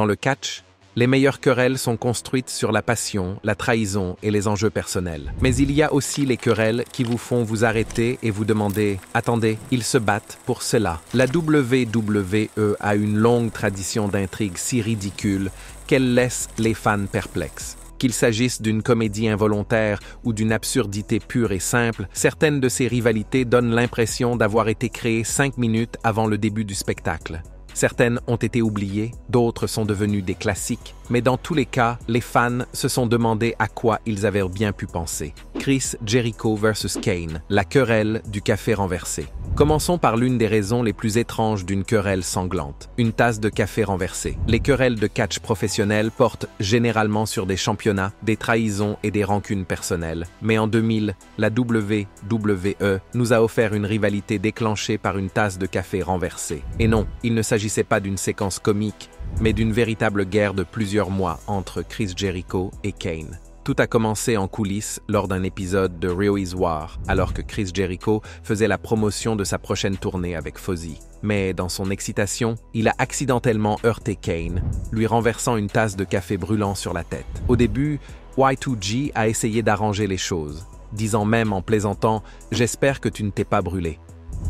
Dans le catch, les meilleures querelles sont construites sur la passion, la trahison et les enjeux personnels. Mais il y a aussi les querelles qui vous font vous arrêter et vous demander « Attendez, ils se battent pour cela ». La WWE a une longue tradition d'intrigues si ridicule qu'elle laisse les fans perplexes. Qu'il s'agisse d'une comédie involontaire ou d'une absurdité pure et simple, certaines de ces rivalités donnent l'impression d'avoir été créées 5 minutes avant le début du spectacle. Certaines ont été oubliées, d'autres sont devenues des classiques, mais dans tous les cas, les fans se sont demandé à quoi ils avaient bien pu penser. Chris Jericho vs Kane, la querelle du café renversé. Commençons par l'une des raisons les plus étranges d'une querelle sanglante, une tasse de café renversée. Les querelles de catch professionnels portent généralement sur des championnats, des trahisons et des rancunes personnelles. Mais en 2000, la WWE nous a offert une rivalité déclenchée par une tasse de café renversée. Et non, il ne s'agissait pas d'une séquence comique, mais d'une véritable guerre de plusieurs mois entre Chris Jericho et Kane. Tout a commencé en coulisses lors d'un épisode de Rio is War, alors que Chris Jericho faisait la promotion de sa prochaine tournée avec Fozzy. Mais dans son excitation, il a accidentellement heurté Kane, lui renversant une tasse de café brûlant sur la tête. Au début, Y2J a essayé d'arranger les choses, disant même en plaisantant « J'espère que tu ne t'es pas brûlé ».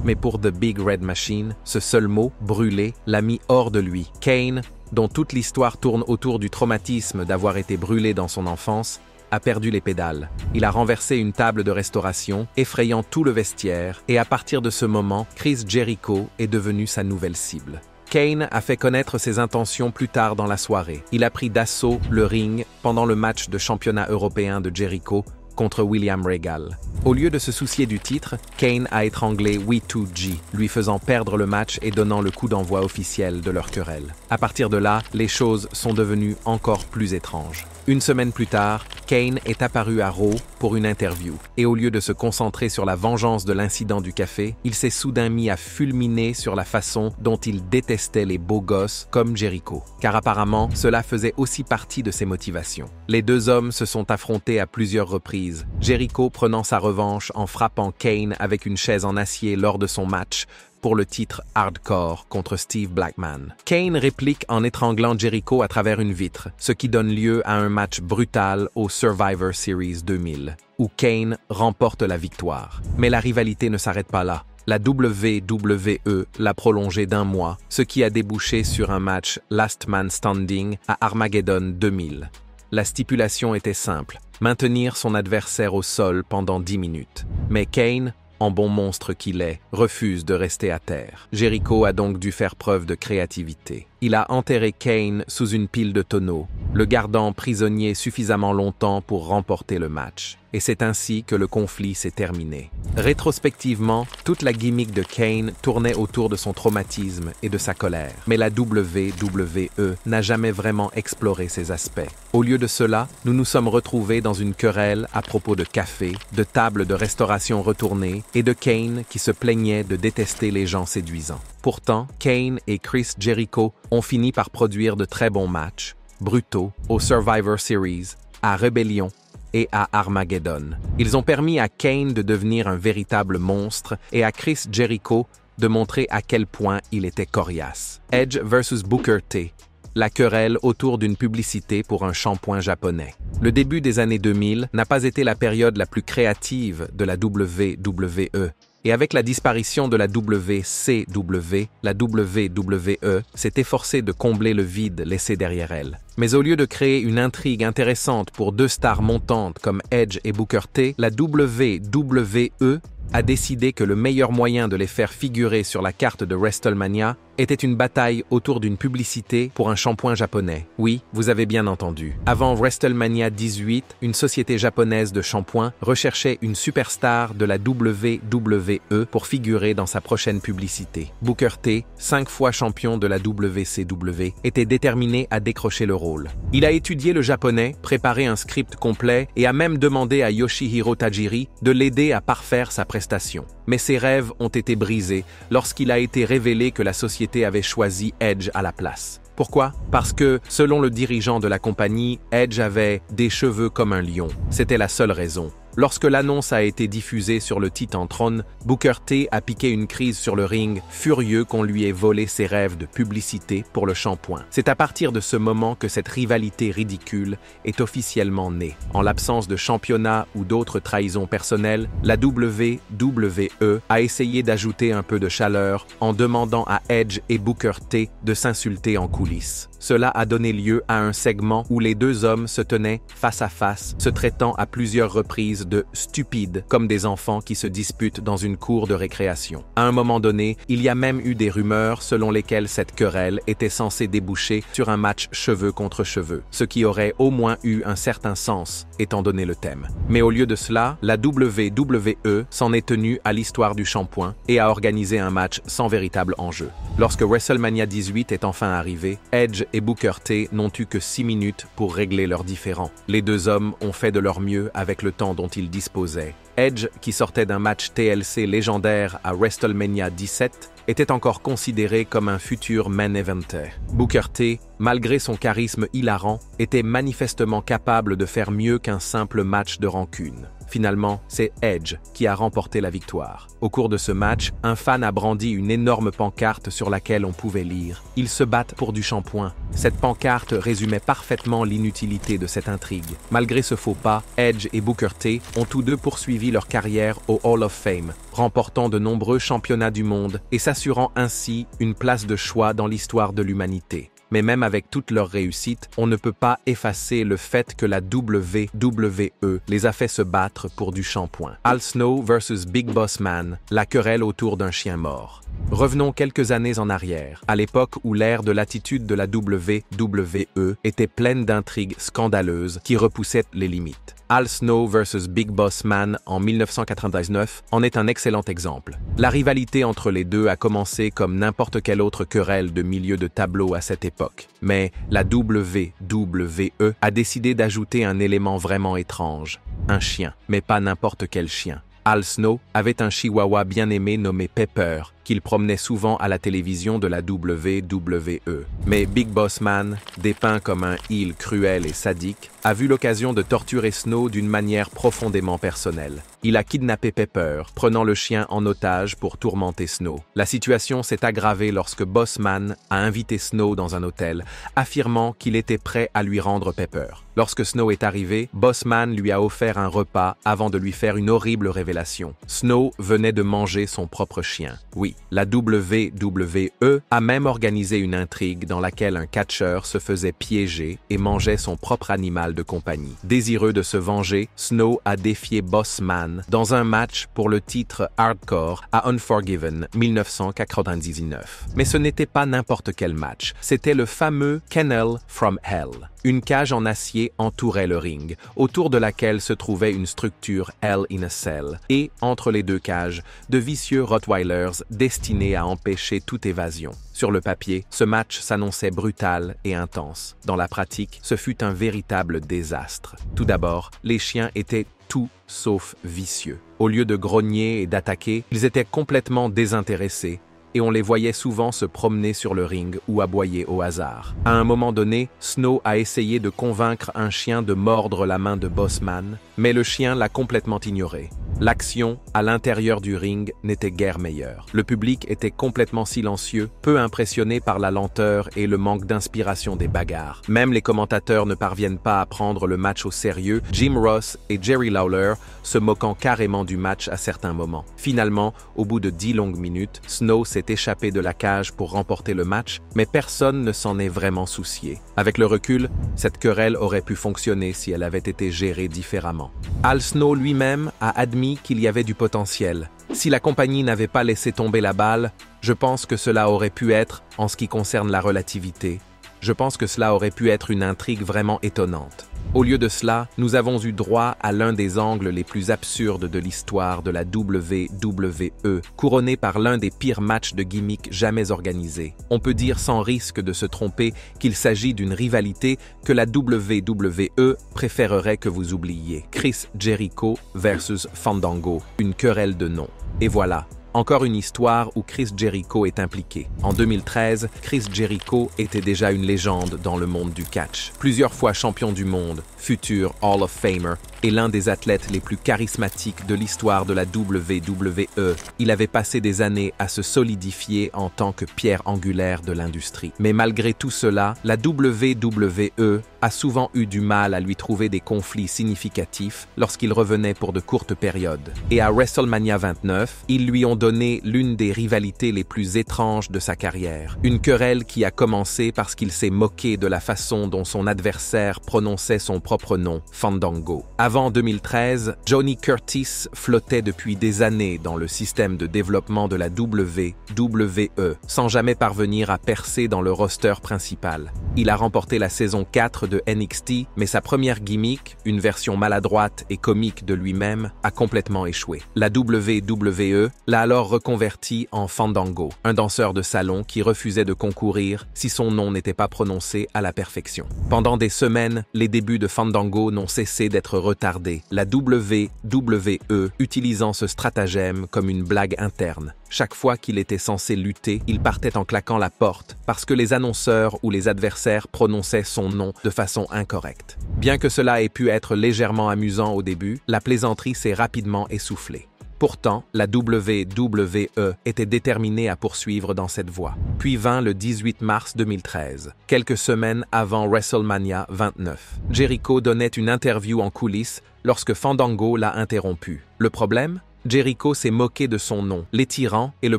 Mais pour The Big Red Machine, ce seul mot, brûlé, l'a mis hors de lui. Kane, dont toute l'histoire tourne autour du traumatisme d'avoir été brûlé dans son enfance, a perdu les pédales. Il a renversé une table de restauration, effrayant tout le vestiaire, et à partir de ce moment, Chris Jericho est devenu sa nouvelle cible. Kane a fait connaître ses intentions plus tard dans la soirée. Il a pris d'assaut le ring pendant le match de championnat européen de Jericho contre William Regal. Au lieu de se soucier du titre, Kane a étranglé Y2J, lui faisant perdre le match et donnant le coup d'envoi officiel de leur querelle. À partir de là, les choses sont devenues encore plus étranges. Une semaine plus tard, Kane est apparu à Raw pour une interview. Et au lieu de se concentrer sur la vengeance de l'incident du café, il s'est soudain mis à fulminer sur la façon dont il détestait les beaux gosses comme Jericho. Car apparemment, cela faisait aussi partie de ses motivations. Les deux hommes se sont affrontés à plusieurs reprises, Jericho prenant sa revanche en frappant Kane avec une chaise en acier lors de son match pour le titre Hardcore contre Steve Blackman. Kane réplique en étranglant Jericho à travers une vitre, ce qui donne lieu à un match brutal au Survivor Series 2000, où Kane remporte la victoire. Mais la rivalité ne s'arrête pas là. La WWE l'a prolongé d'1 mois, ce qui a débouché sur un match Last Man Standing à Armageddon 2000. La stipulation était simple, maintenir son adversaire au sol pendant 10 minutes. Mais Kane, en bon monstre qu'il est, refuse de rester à terre. Jericho a donc dû faire preuve de créativité. Il a enterré Kane sous une pile de tonneaux, le gardant prisonnier suffisamment longtemps pour remporter le match. Et c'est ainsi que le conflit s'est terminé. Rétrospectivement, toute la gimmick de Kane tournait autour de son traumatisme et de sa colère. Mais la WWE n'a jamais vraiment exploré ces aspects. Au lieu de cela, nous nous sommes retrouvés dans une querelle à propos de café, de tables de restauration retournées et de Kane qui se plaignait de détester les gens séduisants. Pourtant, Kane et Chris Jericho ont fini par produire de très bons matchs, brutaux, au Survivor Series, à Rebellion et à Armageddon. Ils ont permis à Kane de devenir un véritable monstre et à Chris Jericho de montrer à quel point il était coriace. Edge vs Booker T. La querelle autour d'une publicité pour un shampoing japonais. Le début des années 2000 n'a pas été la période la plus créative de la WWE. Et avec la disparition de la WCW, la WWE s'est efforcée de combler le vide laissé derrière elle. Mais au lieu de créer une intrigue intéressante pour deux stars montantes comme Edge et Booker T, la WWE a décidé que le meilleur moyen de les faire figurer sur la carte de WrestleMania était une bataille autour d'une publicité pour un shampoing japonais. Oui, vous avez bien entendu. Avant WrestleMania 18, une société japonaise de shampoing recherchait une superstar de la WWE pour figurer dans sa prochaine publicité. Booker T, 5 fois champion de la WCW, était déterminé à décrocher le rôle. Il a étudié le japonais, préparé un script complet et a même demandé à Yoshihiro Tajiri de l'aider à parfaire sa prestation. Mais ses rêves ont été brisés lorsqu'il a été révélé que la société avait choisi Edge à la place. Pourquoi? Parce que, selon le dirigeant de la compagnie, Edge avait des cheveux comme un lion. C'était la seule raison. Lorsque l'annonce a été diffusée sur le Titantron, Booker T a piqué une crise sur le ring, furieux qu'on lui ait volé ses rêves de publicité pour le shampoing. C'est à partir de ce moment que cette rivalité ridicule est officiellement née. En l'absence de championnat ou d'autres trahisons personnelles, la WWE a essayé d'ajouter un peu de chaleur en demandant à Edge et Booker T de s'insulter en coulisses. Cela a donné lieu à un segment où les deux hommes se tenaient face à face, se traitant à plusieurs reprises de « stupides » comme des enfants qui se disputent dans une cour de récréation. À un moment donné, il y a même eu des rumeurs selon lesquelles cette querelle était censée déboucher sur un match cheveux contre cheveux, ce qui aurait au moins eu un certain sens, étant donné le thème. Mais au lieu de cela, la WWE s'en est tenue à l'histoire du shampoing et a organisé un match sans véritable enjeu. Lorsque WrestleMania 18 est enfin arrivé, Edge et Booker T n'ont eu que 6 minutes pour régler leurs différends. Les deux hommes ont fait de leur mieux avec le temps dont ils disposaient. Edge, qui sortait d'un match TLC légendaire à WrestleMania 17, était encore considéré comme un futur main eventer. Booker T, malgré son charisme hilarant, était manifestement capable de faire mieux qu'un simple match de rancune. Finalement, c'est Edge qui a remporté la victoire. Au cours de ce match, un fan a brandi une énorme pancarte sur laquelle on pouvait lire « Ils se battent pour du shampoing ». Cette pancarte résumait parfaitement l'inutilité de cette intrigue. Malgré ce faux pas, Edge et Booker T ont tous deux poursuivi leur carrière au Hall of Fame, remportant de nombreux championnats du monde et s'assurant ainsi une place de choix dans l'histoire de l'humanité. Mais même avec toute leur réussite, on ne peut pas effacer le fait que la WWE les a fait se battre pour du shampoing. Al Snow vs Big Boss Man, la querelle autour d'un chien mort. Revenons quelques années en arrière, à l'époque où l'ère de l'attitude de la WWE était pleine d'intrigues scandaleuses qui repoussaient les limites. Al Snow vs Big Boss Man en 1999 en est un excellent exemple. La rivalité entre les deux a commencé comme n'importe quelle autre querelle de milieu de tableau à cette époque. Mais la WWE a décidé d'ajouter un élément vraiment étrange, un chien, mais pas n'importe quel chien. Al Snow avait un chihuahua bien aimé nommé Pepper, qu'il promenait souvent à la télévision de la WWE. Mais Big Boss Man, dépeint comme un heel cruel et sadique, a vu l'occasion de torturer Snow d'une manière profondément personnelle. Il a kidnappé Pepper, prenant le chien en otage pour tourmenter Snow. La situation s'est aggravée lorsque Boss Man a invité Snow dans un hôtel, affirmant qu'il était prêt à lui rendre Pepper. Lorsque Snow est arrivé, Boss Man lui a offert un repas avant de lui faire une horrible révélation. Snow venait de manger son propre chien. Oui, la WWE a même organisé une intrigue dans laquelle un catcheur se faisait piéger et mangeait son propre animal de compagnie. Désireux de se venger, Snow a défié Boss Man dans un match pour le titre Hardcore à Unforgiven 1999. Mais ce n'était pas n'importe quel match, c'était le fameux Kennel from Hell. Une cage en acier entourait le ring, autour de laquelle se trouvait une structure Hell in a Cell, et, entre les deux cages, de vicieux Rottweilers destinés à empêcher toute évasion. Sur le papier, ce match s'annonçait brutal et intense. Dans la pratique, ce fut un véritable désastre. Tout d'abord, les chiens étaient tout sauf vicieux. Au lieu de grogner et d'attaquer, ils étaient complètement désintéressés, et on les voyait souvent se promener sur le ring ou aboyer au hasard. À un moment donné, Snow a essayé de convaincre un chien de mordre la main de Boss Man, mais le chien l'a complètement ignoré. L'action, à l'intérieur du ring, n'était guère meilleure. Le public était complètement silencieux, peu impressionné par la lenteur et le manque d'inspiration des bagarres. Même les commentateurs ne parviennent pas à prendre le match au sérieux, Jim Ross et Jerry Lawler se moquant carrément du match à certains moments. Finalement, au bout de 10 longues minutes, Snow s'est échappé de la cage pour remporter le match, mais personne ne s'en est vraiment soucié. Avec le recul, cette querelle aurait pu fonctionner si elle avait été gérée différemment. Al Snow lui-même a admis qu'il y avait du potentiel. Si la compagnie n'avait pas laissé tomber la balle, je pense que cela aurait pu être, en ce qui concerne la relativité, je pense que cela aurait pu être une intrigue vraiment étonnante. Au lieu de cela, nous avons eu droit à l'un des angles les plus absurdes de l'histoire de la WWE, couronné par l'un des pires matchs de gimmick jamais organisés. On peut dire sans risque de se tromper qu'il s'agit d'une rivalité que la WWE préférerait que vous oubliez. Chris Jericho versus Fandango, une querelle de noms. Et voilà, Encore une histoire où Chris Jericho est impliqué. En 2013, Chris Jericho était déjà une légende dans le monde du catch. Plusieurs fois champion du monde, futur Hall of Famer et l'un des athlètes les plus charismatiques de l'histoire de la WWE. Il avait passé des années à se solidifier en tant que pierre angulaire de l'industrie. Mais malgré tout cela, la WWE a souvent eu du mal à lui trouver des conflits significatifs lorsqu'il revenait pour de courtes périodes. Et à WrestleMania 29, ils lui ont donné l'une des rivalités les plus étranges de sa carrière. Une querelle qui a commencé parce qu'il s'est moqué de la façon dont son adversaire prononçait son propre nom, Fandango. Avant 2013, Johnny Curtis flottait depuis des années dans le système de développement de la WWE, sans jamais parvenir à percer dans le roster principal. Il a remporté la saison 4 de NXT, mais sa première gimmick, une version maladroite et comique de lui-même, a complètement échoué. La WWE l'a alors reconverti en Fandango, un danseur de salon qui refusait de concourir si son nom n'était pas prononcé à la perfection. Pendant des semaines, les débuts de Fandango n'ont cessé d'être retardés, la WWE utilisant ce stratagème comme une blague interne. Chaque fois qu'il était censé lutter, il partait en claquant la porte parce que les annonceurs ou les adversaires prononçaient son nom de façon incorrecte. Bien que cela ait pu être légèrement amusant au début, la plaisanterie s'est rapidement essoufflée. Pourtant, la WWE était déterminée à poursuivre dans cette voie. Puis vint le 18 mars 2013, quelques semaines avant WrestleMania 29. Jericho donnait une interview en coulisses lorsque Fandango l'a interrompu. Le problème ? Jericho s'est moqué de son nom, l'étirant et le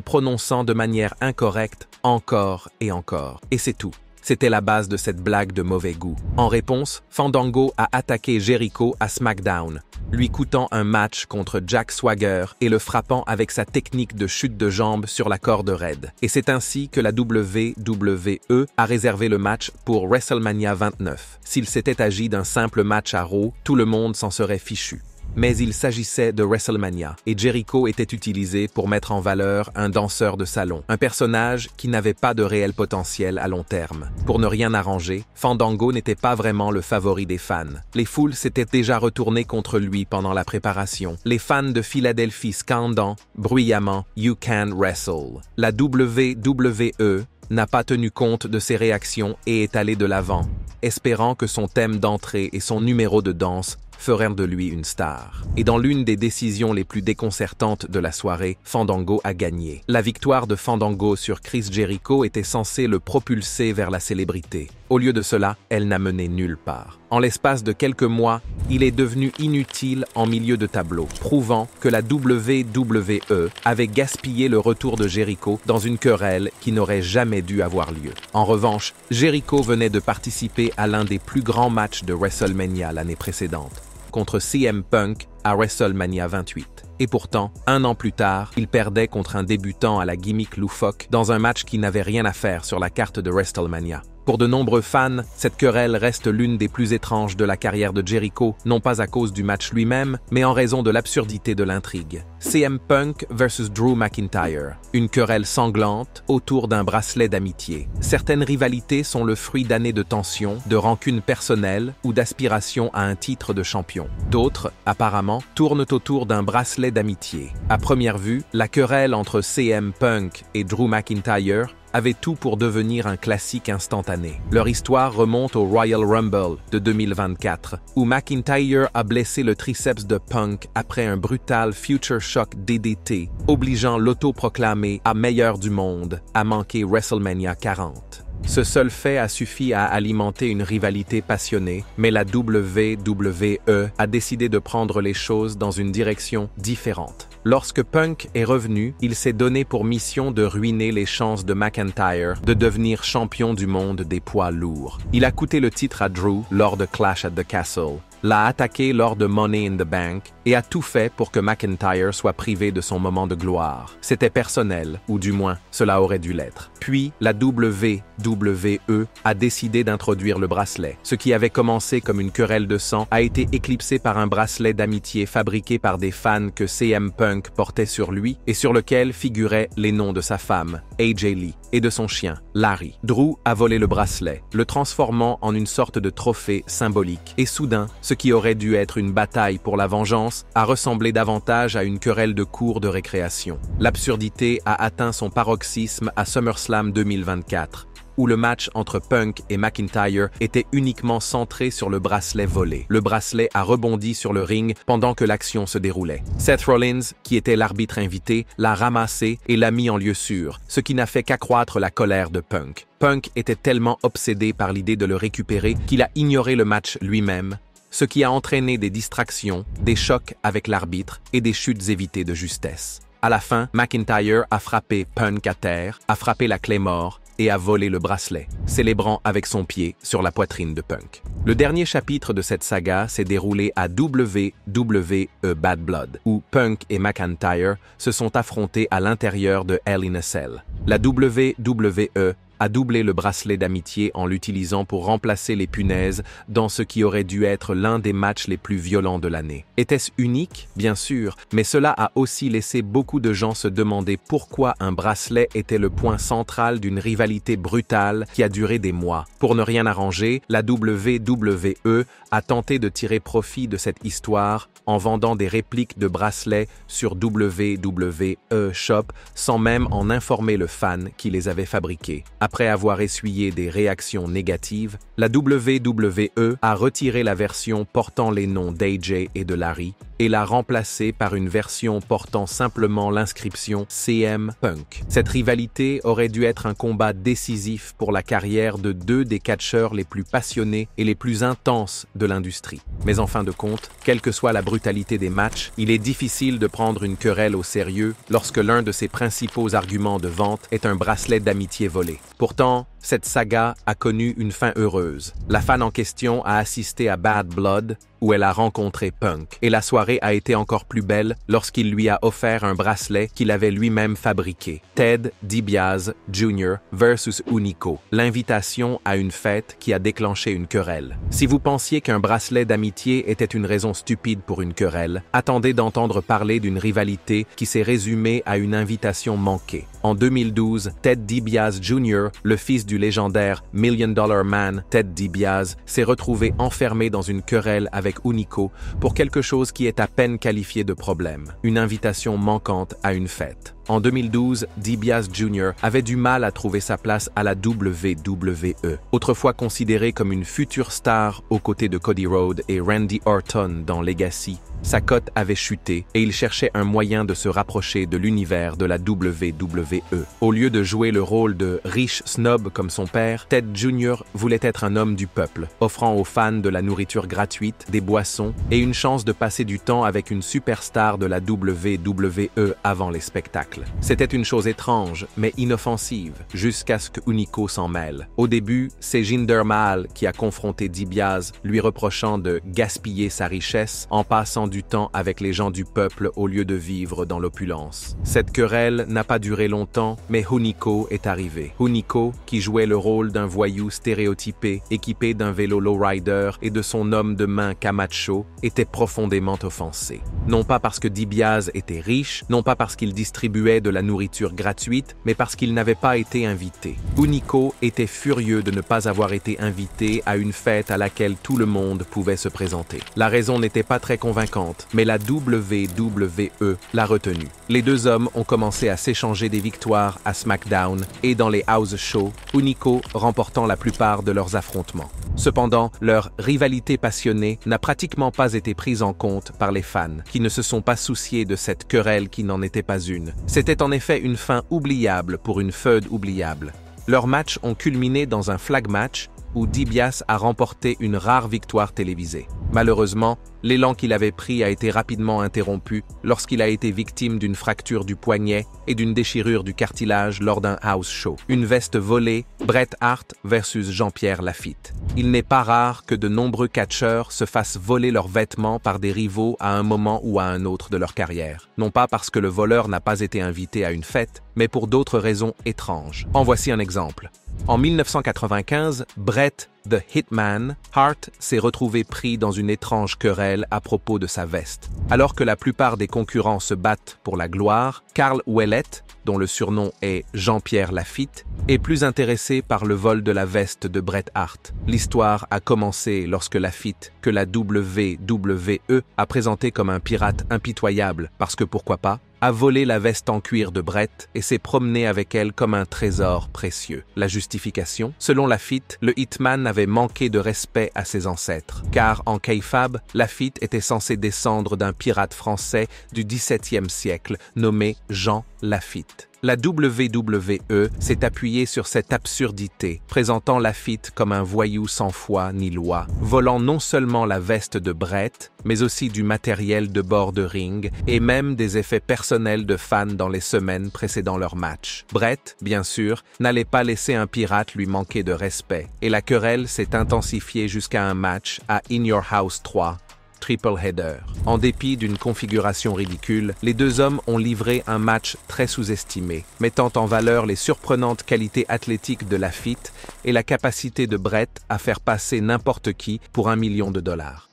prononçant de manière incorrecte encore et encore. Et c'est tout. C'était la base de cette blague de mauvais goût. En réponse, Fandango a attaqué Jericho à SmackDown, lui coûtant un match contre Jack Swagger et le frappant avec sa technique de chute de jambe sur la corde raide. Et c'est ainsi que la WWE a réservé le match pour WrestleMania 29. S'il s'était agi d'un simple match à Raw, tout le monde s'en serait fichu. Mais il s'agissait de WrestleMania, et Jericho était utilisé pour mettre en valeur un danseur de salon, un personnage qui n'avait pas de réel potentiel à long terme. Pour ne rien arranger, Fandango n'était pas vraiment le favori des fans. Les foules s'étaient déjà retournées contre lui pendant la préparation, les fans de Philadelphie scandant bruyamment « You can wrestle ». La WWE n'a pas tenu compte de ces réactions et est allée de l'avant, espérant que son thème d'entrée et son numéro de danse feraient de lui une star. Et dans l'une des décisions les plus déconcertantes de la soirée, Fandango a gagné. La victoire de Fandango sur Chris Jericho était censée le propulser vers la célébrité. Au lieu de cela, elle n'a mené nulle part. En l'espace de quelques mois, il est devenu inutile en milieu de tableau, prouvant que la WWE avait gaspillé le retour de Jericho dans une querelle qui n'aurait jamais dû avoir lieu. En revanche, Jericho venait de participer à l'un des plus grands matchs de WrestleMania l'année précédente, contre CM Punk à WrestleMania 28. Et pourtant, un an plus tard, il perdait contre un débutant à la gimmick loufoque dans un match qui n'avait rien à faire sur la carte de WrestleMania. Pour de nombreux fans, cette querelle reste l'une des plus étranges de la carrière de Jericho, non pas à cause du match lui-même, mais en raison de l'absurdité de l'intrigue. CM Punk versus Drew McIntyre, une querelle sanglante autour d'un bracelet d'amitié. Certaines rivalités sont le fruit d'années de tension, de rancune personnelle ou d'aspiration à un titre de champion. D'autres, apparemment, tournent autour d'un bracelet d'amitié. À première vue, la querelle entre CM Punk et Drew McIntyre avait tout pour devenir un classique instantané. Leur histoire remonte au Royal Rumble de 2024, où McIntyre a blessé le triceps de Punk après un brutal Future Shock DDT, obligeant l'autoproclamé à meilleur du monde à manquer WrestleMania 40. Ce seul fait a suffi à alimenter une rivalité passionnée, mais la WWE a décidé de prendre les choses dans une direction différente. Lorsque Punk est revenu, il s'est donné pour mission de ruiner les chances de McIntyre de devenir champion du monde des poids lourds. Il a coûté le titre à Drew lors de Clash at the Castle, l'a attaqué lors de Money in the Bank et a tout fait pour que McIntyre soit privé de son moment de gloire. C'était personnel, ou du moins, cela aurait dû l'être. Puis, la WWE a décidé d'introduire le bracelet. Ce qui avait commencé comme une querelle de sang a été éclipsé par un bracelet d'amitié fabriqué par des fans que CM Punk portait sur lui et sur lequel figuraient les noms de sa femme, AJ Lee, et de son chien, Larry. Drew a volé le bracelet, le transformant en une sorte de trophée symbolique. Et soudain, ce Ce qui aurait dû être une bataille pour la vengeance a ressemblé davantage à une querelle de cours de récréation. L'absurdité a atteint son paroxysme à SummerSlam 2024, où le match entre Punk et McIntyre était uniquement centré sur le bracelet volé. Le bracelet a rebondi sur le ring pendant que l'action se déroulait. Seth Rollins, qui était l'arbitre invité, l'a ramassé et l'a mis en lieu sûr, ce qui n'a fait qu'accroître la colère de Punk. Punk était tellement obsédé par l'idée de le récupérer qu'il a ignoré le match lui-même, ce qui a entraîné des distractions, des chocs avec l'arbitre et des chutes évitées de justesse. À la fin, McIntyre a frappé Punk à terre, a frappé la Claymore et a volé le bracelet, célébrant avec son pied sur la poitrine de Punk. Le dernier chapitre de cette saga s'est déroulé à WWE Bad Blood, où Punk et McIntyre se sont affrontés à l'intérieur de Hell in a Cell. La WWE a doublé le bracelet d'amitié en l'utilisant pour remplacer les punaises dans ce qui aurait dû être l'un des matchs les plus violents de l'année. Était-ce unique? Bien sûr, mais cela a aussi laissé beaucoup de gens se demander pourquoi un bracelet était le point central d'une rivalité brutale qui a duré des mois. Pour ne rien arranger, la WWE a tenté de tirer profit de cette histoire en vendant des répliques de bracelets sur WWE Shop sans même en informer le fan qui les avait fabriqués. Après avoir essuyé des réactions négatives, la WWE a retiré la version portant les noms d'AJ et de Larry et l'a remplacée par une version portant simplement l'inscription CM Punk. Cette rivalité aurait dû être un combat décisif pour la carrière de deux des catcheurs les plus passionnés et les plus intenses de l'industrie. Mais en fin de compte, quelle que soit la brutalité des matchs, il est difficile de prendre une querelle au sérieux lorsque l'un de ses principaux arguments de vente est un bracelet d'amitié volé. Pourtant, cette saga a connu une fin heureuse. La fan en question a assisté à Bad Blood, où elle a rencontré Punk, et la soirée a été encore plus belle lorsqu'il lui a offert un bracelet qu'il avait lui-même fabriqué. Ted DiBiase Jr. versus Hunico, l'invitation à une fête qui a déclenché une querelle. Si vous pensiez qu'un bracelet d'amitié était une raison stupide pour une querelle, attendez d'entendre parler d'une rivalité qui s'est résumée à une invitation manquée. En 2012, Ted DiBiase Jr., le fils du légendaire Million Dollar Man Ted DiBiase, s'est retrouvé enfermé dans une querelle avec Hunico pour quelque chose qui est à peine qualifié de problème, une invitation manquante à une fête. En 2012, DiBiase Jr. avait du mal à trouver sa place à la WWE. Autrefois considéré comme une future star aux côtés de Cody Rhodes et Randy Orton dans Legacy, sa cote avait chuté et il cherchait un moyen de se rapprocher de l'univers de la WWE. Au lieu de jouer le rôle de riche snob comme son père, Ted Jr. voulait être un homme du peuple, offrant aux fans de la nourriture gratuite, des boissons et une chance de passer du temps avec une superstar de la WWE avant les spectacles. C'était une chose étrange, mais inoffensive, jusqu'à ce que Hunico s'en mêle. Au début, c'est Jinder Mahal qui a confronté DiBiase, lui reprochant de gaspiller sa richesse en passant du temps avec les gens du peuple au lieu de vivre dans l'opulence. Cette querelle n'a pas duré longtemps, mais Hunico est arrivé. Hunico, qui jouait le rôle d'un voyou stéréotypé, équipé d'un vélo lowrider et de son homme de main Camacho, était profondément offensé. Non pas parce que DiBiase était riche, non pas parce qu'il distribuait de la nourriture gratuite, mais parce qu'il n'avait pas été invité. Hunico était furieux de ne pas avoir été invité à une fête à laquelle tout le monde pouvait se présenter. La raison n'était pas très convaincante, mais la WWE l'a retenu. Les deux hommes ont commencé à s'échanger des victoires à SmackDown et dans les house shows, Hunico remportant la plupart de leurs affrontements. Cependant, leur rivalité passionnée n'a pratiquement pas été prise en compte par les fans, qui ne se sont pas souciés de cette querelle qui n'en était pas une. C'était en effet une fin oubliable pour une feud oubliable. Leurs matchs ont culminé dans un flag match où DiBiase a remporté une rare victoire télévisée. Malheureusement, l'élan qu'il avait pris a été rapidement interrompu lorsqu'il a été victime d'une fracture du poignet et d'une déchirure du cartilage lors d'un house show. Une veste volée, Bret Hart versus Jean-Pierre Lafitte. Il n'est pas rare que de nombreux catcheurs se fassent voler leurs vêtements par des rivaux à un moment ou à un autre de leur carrière. Non pas parce que le voleur n'a pas été invité à une fête, mais pour d'autres raisons étranges. En voici un exemple. En 1995, Bret The Hitman, Hart s'est retrouvé pris dans une étrange querelle à propos de sa veste. Alors que la plupart des concurrents se battent pour la gloire, Carl Ouellet, dont le surnom est Jean-Pierre Lafitte, est plus intéressé par le vol de la veste de Bret Hart. L'histoire a commencé lorsque Lafitte, que la WWE a présenté comme un pirate impitoyable, parce que pourquoi pas, a volé la veste en cuir de Bret et s'est promené avec elle comme un trésor précieux. La justification? Selon Lafitte, le Hitman avait manqué de respect à ses ancêtres, car en kayfabe, Lafitte était censé descendre d'un pirate français du XVIIe siècle nommé Jean Lafitte. La WWE s'est appuyée sur cette absurdité, présentant Lafitte comme un voyou sans foi ni loi, volant non seulement la veste de Bret, mais aussi du matériel de bord de ring et même des effets personnels de fans dans les semaines précédant leur match. Bret, bien sûr, n'allait pas laisser un pirate lui manquer de respect, et la querelle s'est intensifiée jusqu'à un match à In Your House 3. Triple header. En dépit d'une configuration ridicule, les deux hommes ont livré un match très sous-estimé, mettant en valeur les surprenantes qualités athlétiques de Lafitte et la capacité de Bret à faire passer n'importe qui pour $1 million.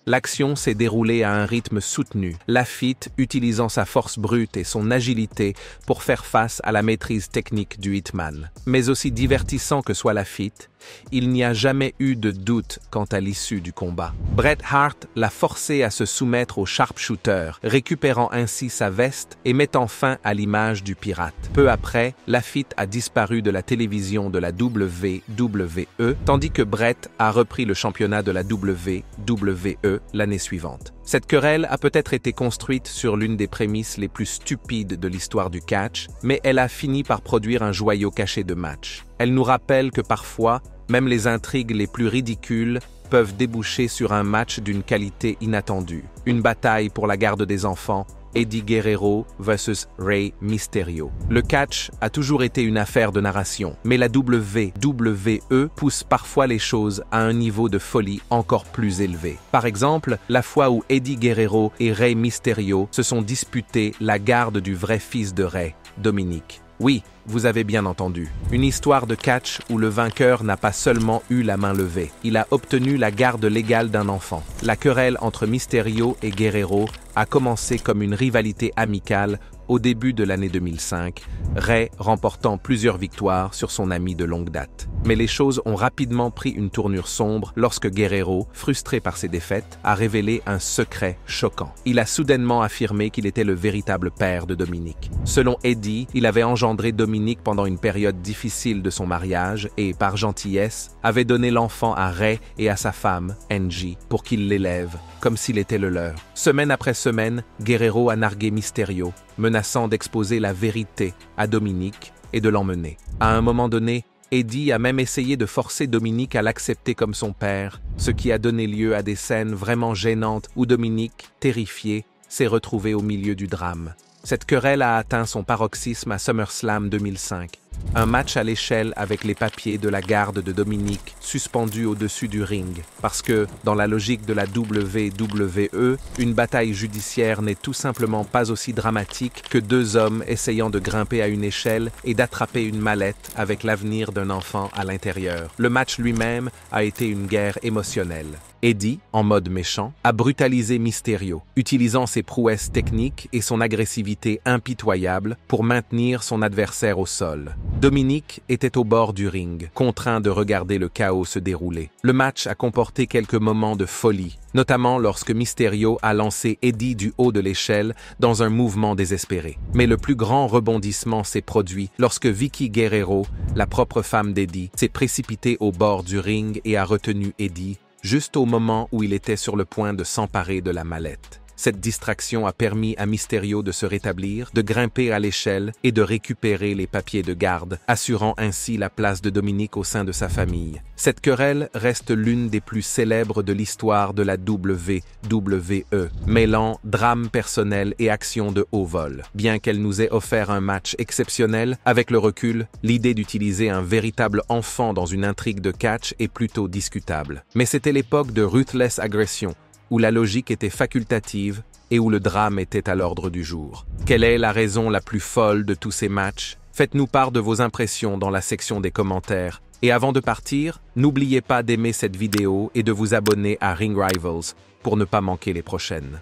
L'action s'est déroulée à un rythme soutenu, Lafitte utilisant sa force brute et son agilité pour faire face à la maîtrise technique du Hitman. Mais aussi divertissant que soit Lafitte, il n'y a jamais eu de doute quant à l'issue du combat. Bret Hart l'a forcé à se soumettre au sharpshooter, récupérant ainsi sa veste et mettant fin à l'image du pirate. Peu après, Lafitte a disparu de la télévision de la WWE, tandis que Bret a repris le championnat de la WWE l'année suivante. Cette querelle a peut-être été construite sur l'une des prémices les plus stupides de l'histoire du catch, mais elle a fini par produire un joyau caché de match. Elle nous rappelle que parfois, même les intrigues les plus ridicules peuvent déboucher sur un match d'une qualité inattendue. Une bataille pour la garde des enfants, Eddie Guerrero vs Rey Mysterio. Le catch a toujours été une affaire de narration, mais la WWE pousse parfois les choses à un niveau de folie encore plus élevé. Par exemple, la fois où Eddie Guerrero et Rey Mysterio se sont disputés la garde du vrai fils de Rey, Dominic. Oui, vous avez bien entendu. Une histoire de catch où le vainqueur n'a pas seulement eu la main levée, il a obtenu la garde légale d'un enfant. La querelle entre Mysterio et Guerrero a commencé comme une rivalité amicale au début de l'année 2005, Rey remportant plusieurs victoires sur son ami de longue date. Mais les choses ont rapidement pris une tournure sombre lorsque Guerrero, frustré par ses défaites, a révélé un secret choquant. Il a soudainement affirmé qu'il était le véritable père de Dominic. Selon Eddie, il avait engendré Dominic pendant une période difficile de son mariage et, par gentillesse, avait donné l'enfant à Rey et à sa femme, Angie, pour qu'il l'élève, comme s'il était le leur. Semaine après semaine, Guerrero a nargué Mysterio, menaçant d'exposer la vérité à Dominic et de l'emmener. À un moment donné, Eddie a même essayé de forcer Dominic à l'accepter comme son père, ce qui a donné lieu à des scènes vraiment gênantes où Dominic, terrifié, s'est retrouvé au milieu du drame. Cette querelle a atteint son paroxysme à SummerSlam 2005. Un match à l'échelle avec les papiers de la garde de Dominic suspendus au-dessus du ring. Parce que, dans la logique de la WWE, une bataille judiciaire n'est tout simplement pas aussi dramatique que deux hommes essayant de grimper à une échelle et d'attraper une mallette avec l'avenir d'un enfant à l'intérieur. Le match lui-même a été une guerre émotionnelle. Eddie, en mode méchant, a brutalisé Mysterio, utilisant ses prouesses techniques et son agressivité impitoyable pour maintenir son adversaire au sol. Dominic était au bord du ring, contraint de regarder le chaos se dérouler. Le match a comporté quelques moments de folie, notamment lorsque Mysterio a lancé Eddie du haut de l'échelle dans un mouvement désespéré. Mais le plus grand rebondissement s'est produit lorsque Vicky Guerrero, la propre femme d'Eddie, s'est précipitée au bord du ring et a retenu Eddie, juste au moment où il était sur le point de s'emparer de la mallette. Cette distraction a permis à Mysterio de se rétablir, de grimper à l'échelle et de récupérer les papiers de garde, assurant ainsi la place de Dominic au sein de sa famille. Cette querelle reste l'une des plus célèbres de l'histoire de la WWE, mêlant drame personnel et action de haut vol. Bien qu'elle nous ait offert un match exceptionnel, avec le recul, l'idée d'utiliser un véritable enfant dans une intrigue de catch est plutôt discutable. Mais c'était l'époque de Ruthless Aggression, où la logique était facultative et où le drame était à l'ordre du jour. Quelle est la raison la plus folle de tous ces matchs? Faites-nous part de vos impressions dans la section des commentaires. Et avant de partir, n'oubliez pas d'aimer cette vidéo et de vous abonner à Ring Rivals pour ne pas manquer les prochaines.